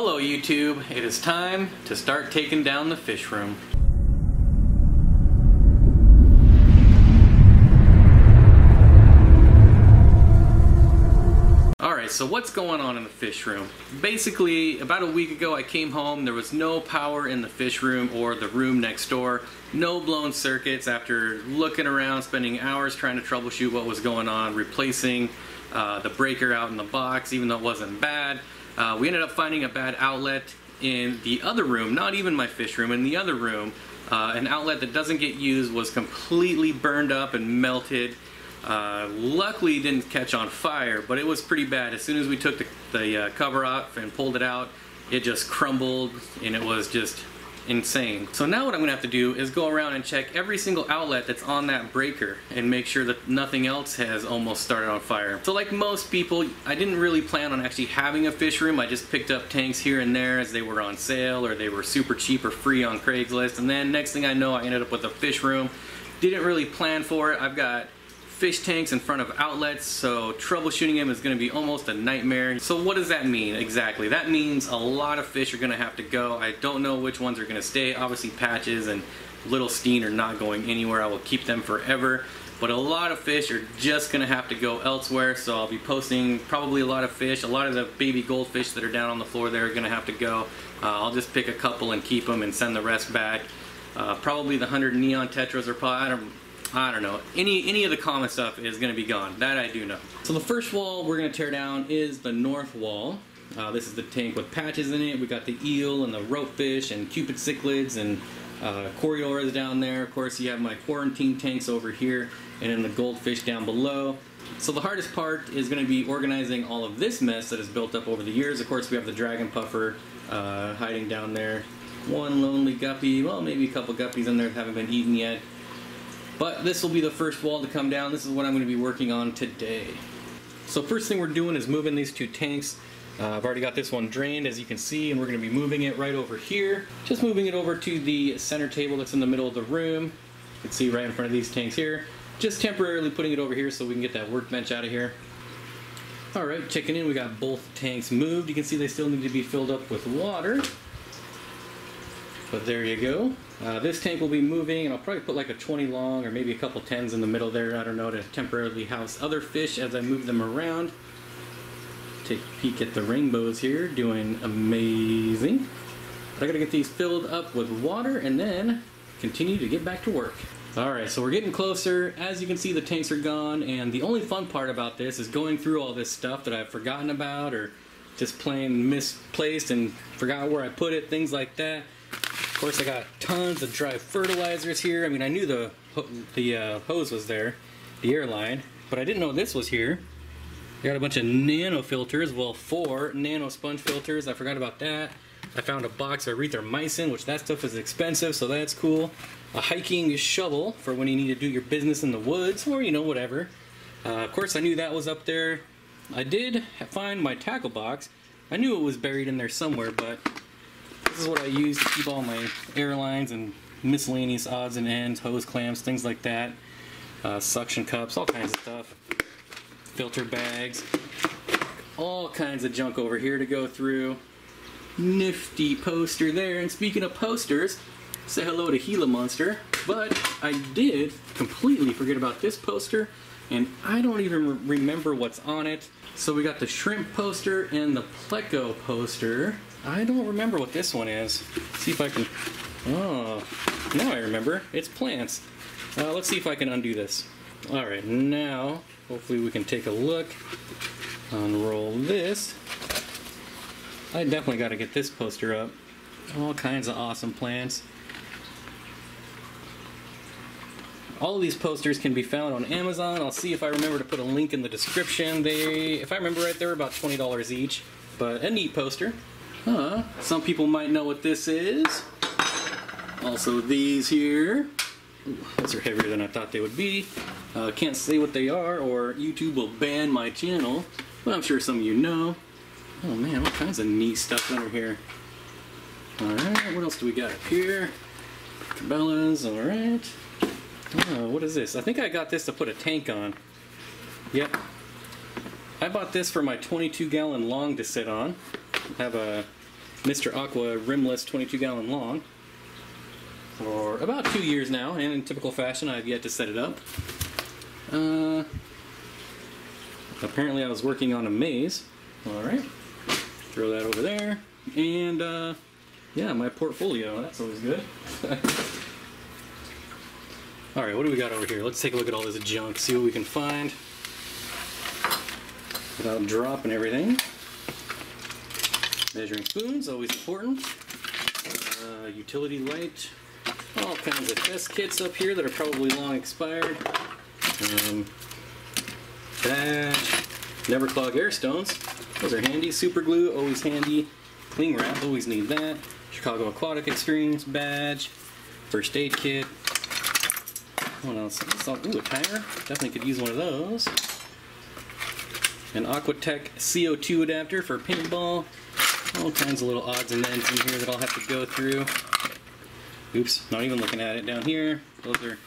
Hello YouTube, it is time to start taking down the fish room. Alright, so what's going on in the fish room? Basically, about a week ago I came home, there was no power in the fish room or the room next door. No blown circuits after looking around, spending hours trying to troubleshoot what was going on, replacing the breaker out in the box, even though it wasn't bad. We ended up finding a bad outlet in the other room, not even my fish room, in the other room. An outlet that doesn't get used was completely burned up and melted. Luckily it didn't catch on fire, but it was pretty bad. As soon as we took the cover off and pulled it out, it just crumbled and it was just insane. So now what I'm gonna have to do is go around and check every single outlet that's on that breaker and make sure that nothing else has almost started on fire. So like most people, I didn't really plan on actually having a fish room. I just picked up tanks here and there as they were on sale or they were super cheap or free on Craigslist, and then next thing I know I ended up with a fish room. Didn't really plan for it. I've got fish tanks in front of outlets, so troubleshooting them is going to be almost a nightmare. So what does that mean exactly? That means a lot of fish are going to have to go. I don't know which ones are going to stay. Obviously Patches and Little Steen are not going anywhere. I will keep them forever. But a lot of fish are just going to have to go elsewhere, so I'll be posting probably a lot of fish. A lot of the baby goldfish that are down on the floor there are going to have to go. I'll just pick a couple and keep them and send the rest back. Probably the 100 neon tetras are probably, I don't know. Any of the common stuff is going to be gone. That I do know. So the first wall we're going to tear down is the north wall. This is the tank with Patches in it. We got the eel and the ropefish and cupid cichlids and corioras down there. Of course you have my quarantine tanks over here and then the goldfish down below. So the hardest part is going to be organizing all of this mess that has built up over the years. Of course we have the dragon puffer hiding down there. One lonely guppy, well maybe a couple guppies in there that haven't been eaten yet. But this will be the first wall to come down. This is what I'm going to be working on today. So first thing we're doing is moving these two tanks. I've already got this one drained, as you can see, and we're going to be moving it right over here. Just moving it over to the center table that's in the middle of the room. You can see right in front of these tanks here. Just temporarily putting it over here so we can get that workbench out of here. Alright, checking in, we got both tanks moved. You can see they still need to be filled up with water. But there you go. This tank will be moving, and I'll probably put like a 20 long or maybe a couple 10s in the middle there, I don't know, to temporarily house other fish as I move them around. Take a peek at the rainbows here, doing amazing. But I gotta get these filled up with water and then continue to get back to work. Alright, so we're getting closer. As you can see, the tanks are gone, and the only fun part about this is going through all this stuff that I've forgotten about or just plain misplaced and forgot where I put it, things like that. Of course I got tons of dry fertilizers here. I mean, I knew the hose was there, the air line, but I didn't know this was here. I got a bunch of nano filters, well 4 nano sponge filters, I forgot about that. I found a box of erythromycin, which that stuff is expensive, so that's cool. A hiking shovel for when you need to do your business in the woods, or you know, whatever. Of course I knew that was up there. I did find my tackle box. I knew it was buried in there somewhere, but this is what I use to keep all my airlines and miscellaneous odds and ends, hose clamps, things like that. Suction cups, all kinds of stuff. Filter bags. All kinds of junk over here to go through. Nifty poster there. And speaking of posters, say hello to Gila Monster. But I did completely forget about this poster, and I don't even remember what's on it. So we got the shrimp poster and the pleco poster. I don't remember what this one is. See if I can... Oh, now I remember. It's plants. Let's see if I can undo this. Alright, now hopefully we can take a look. Unroll this. I definitely got to get this poster up. All kinds of awesome plants. All of these posters can be found on Amazon. I'll see if I remember to put a link in the description. If I remember right, they were about $20 each. But a neat poster. Some people might know what this is. Also these here. Ooh, those are heavier than I thought they would be. Can't say what they are or YouTube will ban my channel. But I'm sure some of you know. Oh man, all kinds of neat stuff under here. Alright, what else do we got up here? Cabela's, alright. Oh, what is this? I think I got this to put a tank on. Yep. I bought this for my 22-gallon long to sit on. I have a Mr. Aqua rimless 22-gallon long for about 2 years now, and in typical fashion I've yet to set it up. Apparently I was working on a maze. Alright, throw that over there, and yeah, my portfolio, that's always good. Alright, what do we got over here? Let's take a look at all this junk, see what we can find without dropping everything. Measuring spoons, always important. Utility light. All kinds of test kits up here that are probably long expired. Badge. Never clog air stones. Those are handy. Super glue, always handy. Cling wrap, always need that. Chicago Aquatic Experience badge. First aid kit. What else? Ooh, a timer. Definitely could use one of those. An Aquatec CO2 adapter for paintball. All kinds of little odds and ends in here that I'll have to go through. Oops, not even looking at it down here. Those are,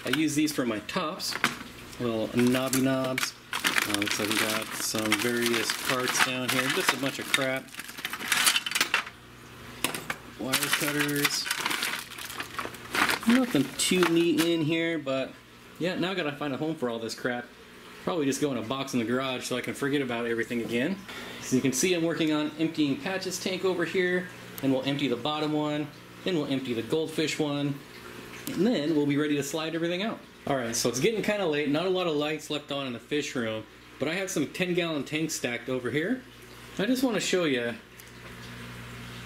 I use these for my tops. Little knobby knobs. Looks like we got some various parts down here. Just a bunch of crap. Wire cutters. Nothing too neat in here, but yeah, now I gotta find a home for all this crap. Probably just go in a box in the garage so I can forget about everything again. So you can see I'm working on emptying Patch's tank over here, and we'll empty the bottom one, then we'll empty the goldfish one, and then we'll be ready to slide everything out. Alright, so it's getting kind of late, not a lot of lights left on in the fish room, but I have some 10-gallon tanks stacked over here. I just want to show you,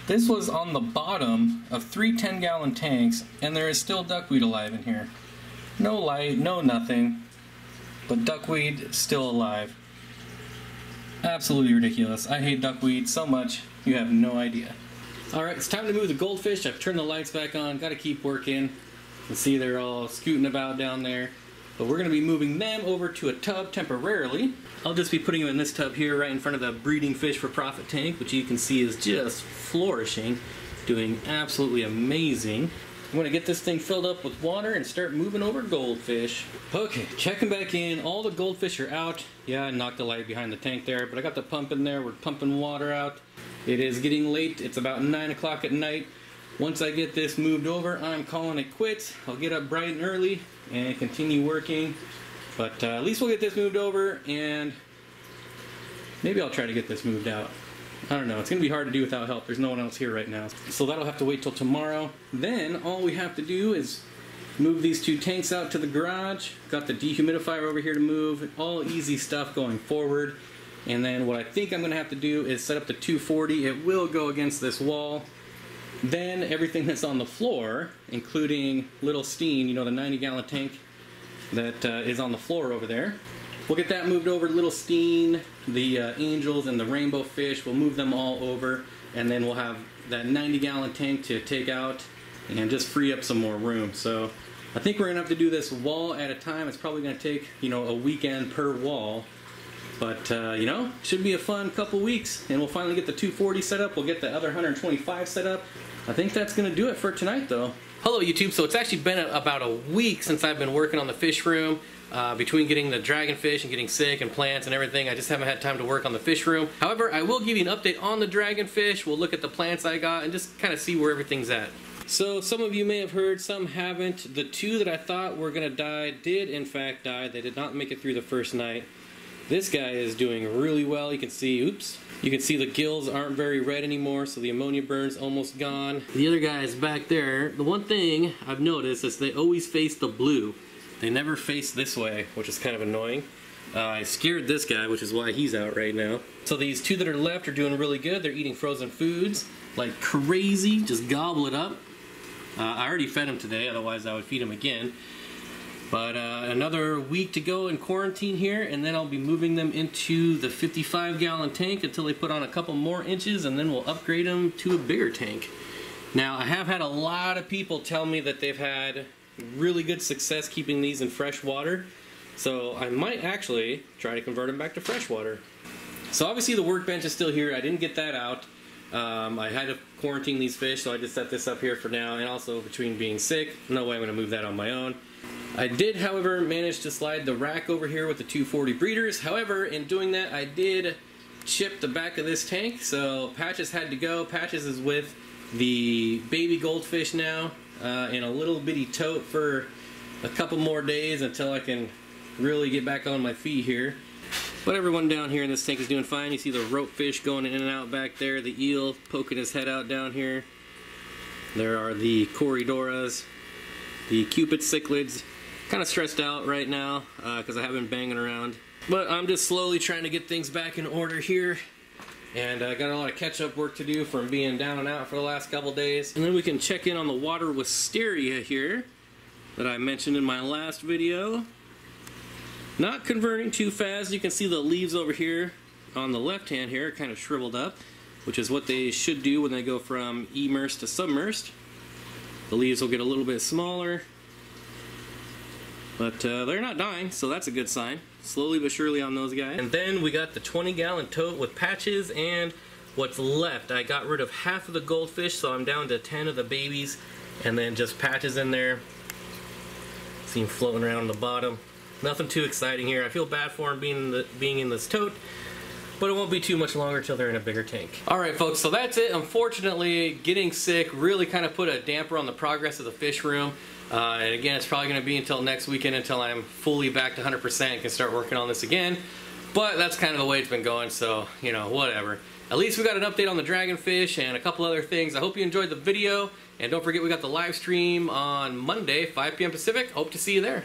this was on the bottom of 3 10-gallon tanks, and there is still duckweed alive in here. No light, no nothing, but duckweed still alive. Absolutely ridiculous. I hate duckweed so much, you have no idea. Alright, it's time to move the goldfish. I've turned the lights back on, gotta keep working. You can see they're all scooting about down there. But we're going to be moving them over to a tub temporarily. I'll just be putting them in this tub here right in front of the breeding fish for profit tank, which you can see is just flourishing, doing absolutely amazing. I'm going to get this thing filled up with water and start moving over goldfish. Okay, checking back in. All the goldfish are out. Yeah, I knocked the light behind the tank there, but I got the pump in there. We're pumping water out. It is getting late. It's about 9 o'clock at night. Once I get this moved over, I'm calling it quits. I'll get up bright and early and continue working. But at least we'll get this moved over, and maybe I'll try to get this moved out. I don't know, it's going to be hard to do without help. There's no one else here right now. So that'll have to wait till tomorrow. Then all we have to do is move these 2 tanks out to the garage. Got the dehumidifier over here to move. All easy stuff going forward. And then what I think I'm going to have to do is set up the 240. It will go against this wall. Then everything that's on the floor, including little Steen, you know, the 90-gallon tank that is on the floor over there. We'll get that moved over. Little Steen, the angels, and the rainbow fish. We'll move them all over, and then we'll have that 90-gallon tank to take out and just free up some more room. So I think we're going to have to do this wall at a time. It's probably going to take, you know, a weekend per wall. But, you know, should be a fun couple weeks, and we'll finally get the 240 set up. We'll get the other 125 set up. I think that's going to do it for tonight, though. Hello, YouTube. So it's actually been about a week since I've been working on the fish room. Between getting the dragonfish and getting sick and plants and everything, I just haven't had time to work on the fish room. However, I will give you an update on the dragonfish. We'll look at the plants I got and just kind of see where everything's at. So some of you may have heard, some haven't. The 2 that I thought were going to die did in fact die. They did not make it through the first night. This guy is doing really well. You can see, oops, you can see the gills aren't very red anymore, so the ammonia burn's almost gone. The other guy is back there. The one thing I've noticed is they always face the blue. They never face this way, which is kind of annoying. I scared this guy, which is why he's out right now. So these 2 that are left are doing really good. They're eating frozen foods like crazy, just gobble it up. I already fed him today, otherwise I would feed him again. But another week to go in quarantine here, and then I'll be moving them into the 55-gallon tank until they put on a couple more inches, and then we'll upgrade them to a bigger tank. Now, I have had a lot of people tell me that they've had really good success keeping these in fresh water, so I might actually try to convert them back to fresh water. So obviously the workbench is still here. I didn't get that out. I had to quarantine these fish, so I just set this up here for now, and also between being sick, no way I'm going to move that on my own. I did, however, manage to slide the rack over here with the 240 breeders. However, in doing that, I did chipped the back of this tank, so Patches had to go. Patches is with the baby goldfish now in a little bitty tote for a couple more days until I can really get back on my feet here. But everyone down here in this tank is doing fine. You see the rope fish going in and out back there, the eel poking his head out down here. There are the Corydoras, the Cupid cichlids. Kind of stressed out right now because I have been banging around. But I'm just slowly trying to get things back in order here. And I got a lot of catch-up work to do from being down and out for the last couple days. And then we can check in on the water wisteria here that I mentioned in my last video. Not converting too fast. You can see the leaves over here on the left hand here are kind of shriveled up, which is what they should do when they go from immersed to submersed. The leaves will get a little bit smaller, but they're not dying, so that's a good sign. Slowly but surely on those guys. And then we got the 20-gallon tote with Patches and what's left. I got rid of half of the goldfish, so I'm down to 10 of the babies, and then just Patches in there. See him floating around on the bottom. Nothing too exciting here. I feel bad for him being in this tote, but it won't be too much longer till they're in a bigger tank. Alright folks, so that's it. Unfortunately, getting sick really kind of put a damper on the progress of the fish room. And again, it's probably going to be until next weekend until I'm fully back to 100% and can start working on this again. But that's kind of the way it's been going, so, you know, whatever. At least we got an update on the Dragonfish and a couple other things. I hope you enjoyed the video. And don't forget we got the live stream on Monday, 5 p.m. Pacific. Hope to see you there.